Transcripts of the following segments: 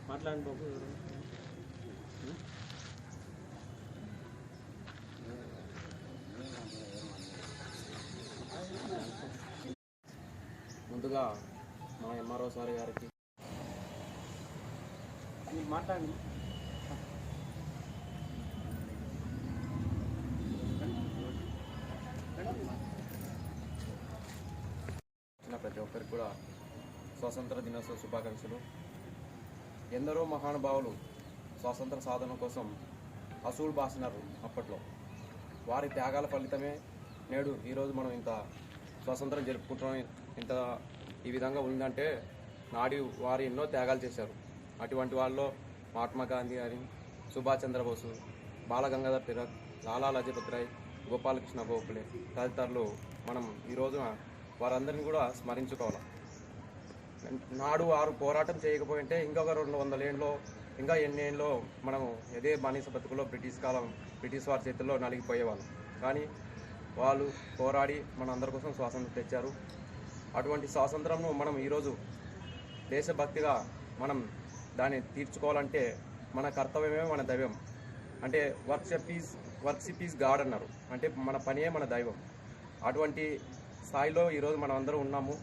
మాట్లాడండి బాబు. ముందుగా మా ఎంఆర్ఓ సార్ గారికి మాట్లాడండి. ప్రతి ఒక్కరికి కూడా స్వాతంత్ర దినోత్సవ శుభాకాంక్షలు. ఎందరో మహానుభావులు స్వాతంత్ర సాధన కోసం అసూలు బాసినారు అప్పట్లో. వారి త్యాగాల ఫలితమే నేడు ఈరోజు మనం ఇంత స్వాతంత్రం జరుపుకుంటున్నాం. ఇంత ఈ విధంగా ఉందంటే వారు ఎన్నో త్యాగాలు చేశారు. అటువంటి వాళ్ళలో మహాత్మా గాంధీ గారి, సుభాష్ చంద్రబోసు, బాలగంగాధర్ తిలక్, లాలా లజపత్ రాయ్, గోపాలకృష్ణ గోఖలే తదితరులు మనం ఈ రోజున వారందరినీ కూడా స్మరించుకోవాలి. నాడు వారు పోరాటం చేయకపోయింటే ఇంకొక 200 ఏళ్ళలో ఇంకా ఎన్ని ఏళ్ళలో మనము ఇదే బానిస బతుకులో బ్రిటిష్ వారి చేతుల్లో నలిగిపోయేవాళ్ళం. కానీ వాళ్ళు పోరాడి మన అందరి కోసం స్వాతంత్రం తెచ్చారు. అటువంటి స్వాతంత్రంను మనం ఈరోజు దేశభక్తిగా మనం దాన్ని తీర్చుకోవాలంటే మన కర్తవ్యమే మన దైవం. అంటే వర్క్షిప్ ఈజ్ గాడ్ అన్నారు. అంటే మన పనియే మన దైవం. అటువంటి స్థాయిలో ఈరోజు మనం అందరం ఉన్నాము.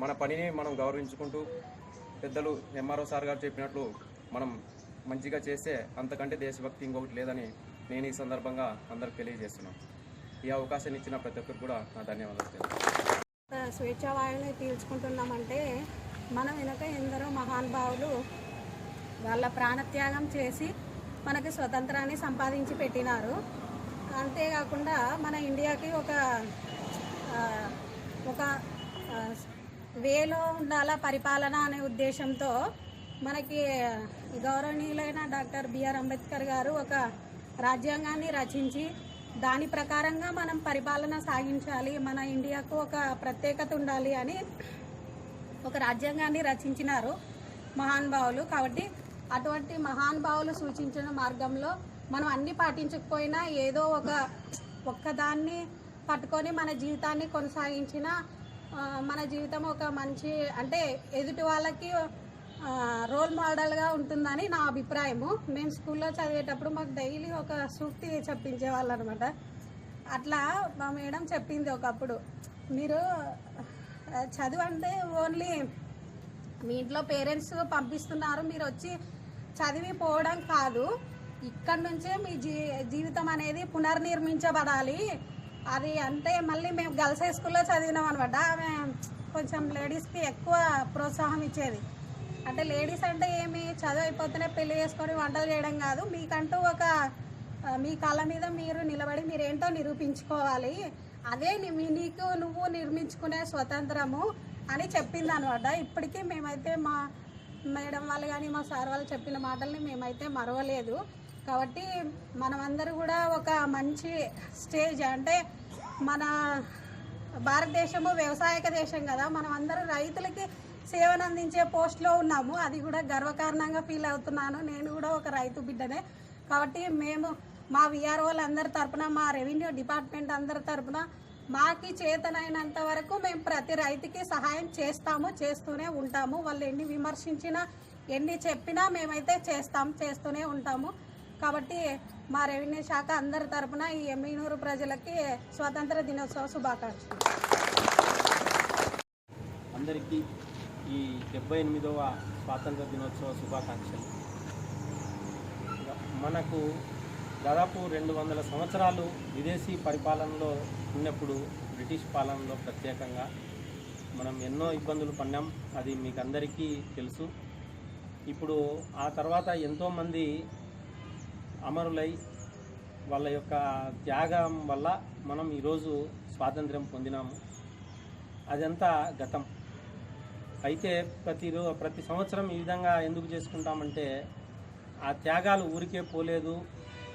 మన పనిని మనం గౌరవించుకుంటూ పెద్దలు ఎంఆర్ఓ సార్ గారు చెప్పినట్లు మనం మంచిగా చేస్తే అంతకంటే దేశభక్తి ఇంకొకటి లేదని నేను ఈ సందర్భంగా అందరికి తెలియజేస్తున్నాను. ఈ అవకాశాన్ని ఇచ్చిన ప్రతి ఒక్కరు కూడా నా ధన్యవాదాలు. స్వేచ్ఛావాయువుని పీల్చుకుంటున్నామంటే మనం వెనక ఎందరో మహానుభావులు వాళ్ళ ప్రాణత్యాగం చేసి మనకి స్వతంత్రాన్ని సంపాదించి పెట్టినారు. అంతేకాకుండా మన ఇండియాకి ఒక వేలో ఉండాల పరిపాలన అనే ఉద్దేశంతో మనకి గౌరవనీయులైన డాక్టర్ బిఆర్ అంబేద్కర్ గారు ఒక రాజ్యాంగాన్ని రచించి దాని ప్రకారంగా మనం పరిపాలన సాగించాలి, మన ఇండియాకు ఒక ప్రత్యేకత ఉండాలి అని ఒక రాజ్యాంగాన్ని రచించినారు మహానుభావులు. కాబట్టి అటువంటి మహానుభావులు సూచించిన మార్గంలో మనం అన్ని పాటించకపోయినా ఏదో ఒక్కదాన్ని పట్టుకొని మన జీవితాన్ని కొనసాగించిన మన జీవితం ఒక మంచి అంటే ఎదుటి వాళ్ళకి రోల్ మోడల్గా ఉంటుందని నా అభిప్రాయము. మేము స్కూల్లో చదివేటప్పుడు మాకు డైలీ ఒక సూక్తి చెప్పించేవాళ్ళు అనమాట. అట్లా మా మేడం చెప్పింది ఒకప్పుడు, మీరు చదువు అంటే ఓన్లీ మీ ఇంట్లో పేరెంట్స్ పంపిస్తున్నారు, మీరు వచ్చి చదివి పోవడం కాదు, ఇక్కడ నుంచే మీ జీవితం అనేది పునర్నిర్మించబడాలి. అది అంటే మళ్ళీ మేము గర్ల్స్ హై స్కూల్లో చదివినాం అనమాట. ఆమె కొంచెం లేడీస్కి ఎక్కువ ప్రోత్సాహం ఇచ్చేది. అంటే లేడీస్ అంటే ఏమి చదువు అయిపోతేనే పెళ్లి చేసుకొని వంటలు చేయడం కాదు, మీకంటూ మీ కాళ్ళ మీద మీరు నిలబడి మీరేంటో నిరూపించుకోవాలి, అదే నువ్వు నిర్మించుకునే స్వతంత్రము అని చెప్పింది అనమాట. ఇప్పటికీ మేమైతే మా మేడం వాళ్ళు కానీ మా సార్ వాళ్ళు చెప్పిన మాటల్ని మేమైతే మరవలేదు. కాబట్టి మనమందరూ కూడా ఒక మంచి స్టేజ్ అంటే మన భారతదేశము వ్యవసాయక దేశం కదా, మనం అందరూ రైతులకి సేవను అందించే పోస్ట్లో ఉన్నాము. అది కూడా గర్వకారణంగా ఫీల్ అవుతున్నాను. నేను కూడా ఒక రైతు బిడ్డనే. కాబట్టి మేము మా విఆర్ఓలు అందరి తరపున, మా రెవెన్యూ డిపార్ట్మెంట్ అందరి తరపున మాకి చేతనైనంత వరకు మేము ప్రతి రైతుకి సహాయం చేస్తూనే ఉంటాము. వాళ్ళు ఎన్ని విమర్శించినా ఎన్ని చెప్పినా మేమైతే చేస్తూనే ఉంటాము. కాబట్టి మా రెవెన్యూ శాఖ అందరి తరపున ఈ ఎమ్మిగనూరు ప్రజలకి స్వాతంత్ర దినోత్సవ శుభాకాంక్షలు. అందరికీ ఈ 78వ స్వాతంత్ర దినోత్సవ శుభాకాంక్షలు. మనకు దాదాపు 200 సంవత్సరాలు విదేశీ పరిపాలనలో ఉన్నప్పుడు, బ్రిటిష్ పాలనలో ప్రత్యేకంగా మనం ఎన్నో ఇబ్బందులు పడ్డాం. అది మీకు అందరికీ తెలుసు. ఇప్పుడు ఆ తర్వాత ఎంతోమంది అమరులై వాళ్ళ యొక్క త్యాగం వల్ల మనం ఈరోజు స్వాతంత్ర్యం పొందినాము. అదంతా గతం. అయితే ప్రతి సంవత్సరం ఈ విధంగా ఎందుకు చేసుకుంటామంటే ఆ త్యాగాలు ఊరికే పోలేదు.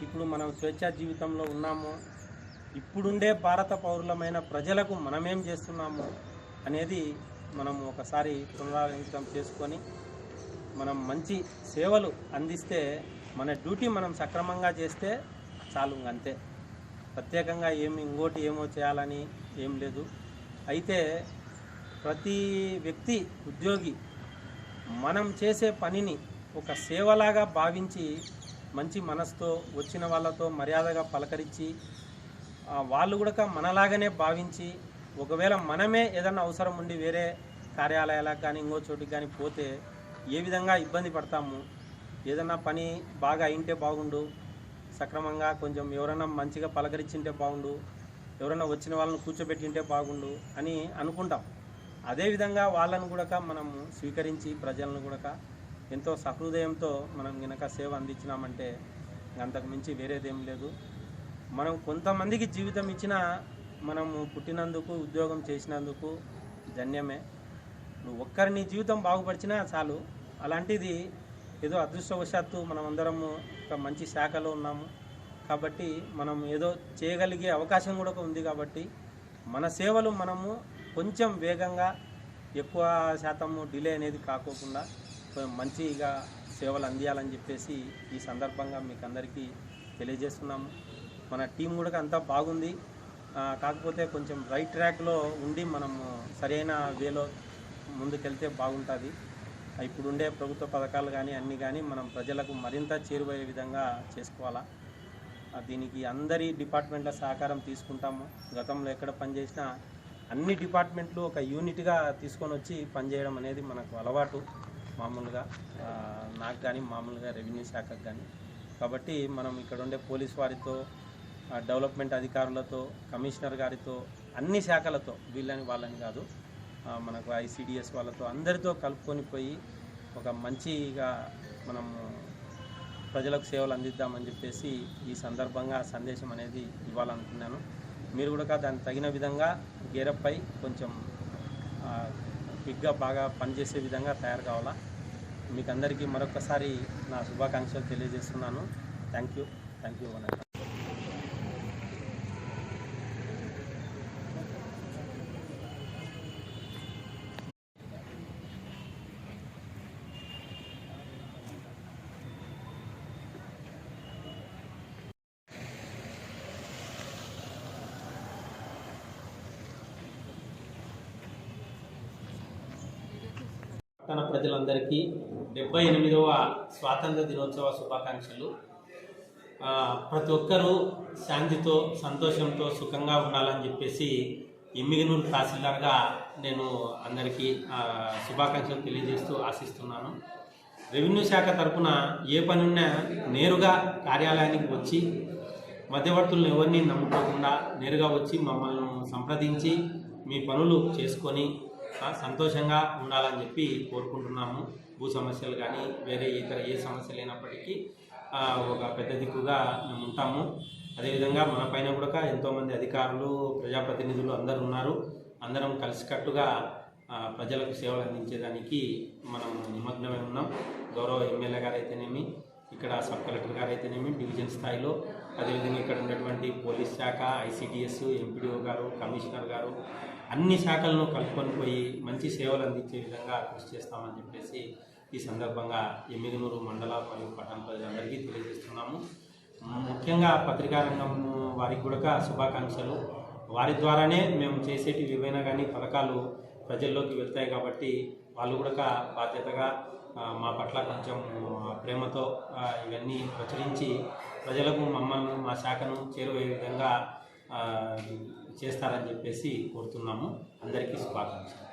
ఇప్పుడు మనం స్వేచ్ఛా జీవితంలో ఉన్నాము. ఇప్పుడుండే భారత పౌరులమైన ప్రజలకు మనమేం చేస్తున్నాము అనేది మనం ఒకసారి పునరాలోచన చేసుకొని మనం మంచి సేవలు అందిస్తే మన డ్యూటీ మనం సక్రమంగా చేస్తే చాలు, అంతే. ప్రత్యేకంగా ఇంకోటి ఏమో చేయాలని ఏం లేదు. అయితే ప్రతి వ్యక్తి ఉద్యోగి మనం చేసే పనిని ఒక సేవలాగా భావించి మంచి మనసుతో వచ్చిన వాళ్ళతో మర్యాదగా పలకరించి వాళ్ళు కూడా మనలాగానే భావించి ఒకవేళ మనమే ఏదన్నా అవసరం ఉండి వేరే కార్యాలయాలకు కానీ ఇంకో చోటికి కానీ పోతే ఏ విధంగా ఇబ్బంది పడతాము, ఏదన్నా పని బాగా అయింటే బాగుండు, సక్రమంగా కొంచెం ఎవరైనా మంచిగా పలకరించింటే బాగుండు, ఎవరైనా వచ్చిన వాళ్ళని కూర్చోబెట్టింటే బాగుండు అని అనుకుంటాం. అదేవిధంగా వాళ్ళను కూడా మనము స్వీకరించి ప్రజలను కూడా ఎంతో సహృదయంతో మనం గనక సేవ అందించినామంటే అంతకు మించి వేరేదేం లేదు. మనం కొంతమందికి జీవితం ఇచ్చినా మనము పుట్టినందుకు ఉద్యోగం చేసినందుకు ధన్యమే. నువ్వు ఒక్కరిని జీవితం బాగుపరిచినా చాలు. అలాంటిది ఏదో అదృష్టవశాత్తు మనం అందరము ఒక మంచి శాఖలో ఉన్నాము కాబట్టి మనం ఏదో చేయగలిగే అవకాశం కూడా ఉంది కాబట్టి మన సేవలు మనము కొంచెం వేగంగా ఎక్కువ శాతము డిలే అనేది కాకోకుండా మంచిగా సేవలు అందియాలని చెప్పేసి ఈ సందర్భంగా మీకు అందరికీ తెలియజేస్తున్నాము. మన టీం కూడా అంతా బాగుంది. కాకపోతే కొంచెం రైట్ ట్రాక్లో ఉండి మనము సరైన వేలో ముందుకెళ్తే బాగుంటుంది. ఇప్పుడుండే ప్రభుత్వ పథకాలు కానీ అన్నీ కానీ మనం ప్రజలకు మరింత చేరువయ్యే విధంగా చేసుకోవాలా. దీనికి అందరి డిపార్ట్మెంట్ల సహకారం తీసుకుంటాము. గతంలో ఎక్కడ పనిచేసినా అన్ని డిపార్ట్మెంట్లు ఒక యూనిట్గా తీసుకొని వచ్చి పనిచేయడం అనేది మనకు అలవాటు మామూలుగా, నాకు కానీ మామూలుగా రెవెన్యూ శాఖకు కానీ. కాబట్టి మనం ఇక్కడ ఉండే పోలీస్ వారితో, డెవలప్మెంట్ అధికారులతో, కమిషనర్ గారితో, అన్ని శాఖలతో, వీళ్ళని వాళ్ళని కాదు, మనకు ICDS వాళ్ళతో అందరితో కలుపుకొని పోయి ఒక మంచిగా మనము ప్రజలకు సేవలు అందిద్దామని చెప్పేసి ఈ సందర్భంగా సందేశం అనేది ఇవ్వాలనుకున్నాను. మీరు కూడా దానికి తగిన విధంగా గేరప్ అయి కొంచెం క్విక్గా బాగా పనిచేసే విధంగా తయారు కావాలా. మీకు అందరికీ మరొకసారి నా శుభాకాంక్షలు తెలియజేస్తున్నాను. Thank you. పట్టణ ప్రజలందరికీ 78వ స్వాతంత్ర దినోత్సవ శుభాకాంక్షలు. ప్రతి ఒక్కరూ శాంతితో, సంతోషంతో, సుఖంగా ఉండాలని చెప్పేసి ఎమ్మిగనూరు తహసీల్దార్గా నేను అందరికీ శుభాకాంక్షలు తెలియజేస్తూ ఆశిస్తున్నాను. రెవెన్యూ శాఖ తరఫున ఏ పని ఉన్నా నేరుగా కార్యాలయానికి వచ్చి మధ్యవర్తులను ఎవరిని నమ్ముకోకుండా నేరుగా వచ్చి మమ్మల్ని సంప్రదించి మీ పనులు చేసుకొని సంతోషంగా ఉండాలని చెప్పి కోరుకుంటున్నాము. భూ సమస్యలు కానీ వేరే ఇతర ఏ సమస్యలు అయినప్పటికీ ఒక పెద్ద దిక్కుగా మేము ఉంటాము. అదేవిధంగా మన పైన కూడా ఎంతోమంది అధికారులు, ప్రజాప్రతినిధులు అందరూ ఉన్నారు. అందరం కలిసికట్టుగా ప్రజలకు సేవలు అందించేదానికి మనం నిమగ్నమై ఉన్నాం. గౌరవ ఎమ్మెల్యే గారు అయితేనేమి, ఇక్కడ సబ్ కలెక్టర్ గారు అయితేనేమి, డివిజన్ స్థాయిలో, అదేవిధంగా ఇక్కడ ఉన్నటువంటి పోలీస్ శాఖ, ICDS, MPDO గారు, కమిషనర్ గారు, అన్ని శాఖలను కలుపుకొని పోయి మంచి సేవలు అందించే విధంగా కృషి చేస్తామని చెప్పేసి ఈ సందర్భంగా ఎమ్మిగనూరు మండల మరియు పట్టణ ప్రజలందరికీ తెలియజేస్తున్నాము. ముఖ్యంగా పత్రికా రంగం వారికి కూడా శుభాకాంక్షలు. వారి ద్వారానే మేము చేసేటివి ఏవైనా కానీ పథకాలు ప్రజల్లోకి వెళ్తాయి కాబట్టి వాళ్ళు కూడా బాధ్యతగా మా పట్ల కొంచెం ప్రేమతో ఇవన్నీ ప్రచురించి ప్రజలకు మమ్మల్ని, మా శాఖను చేరువయ్యే విధంగా చేస్తారని చెప్పేసి కోరుతున్నాము. అందరికీ శుభాకాంక్షలు.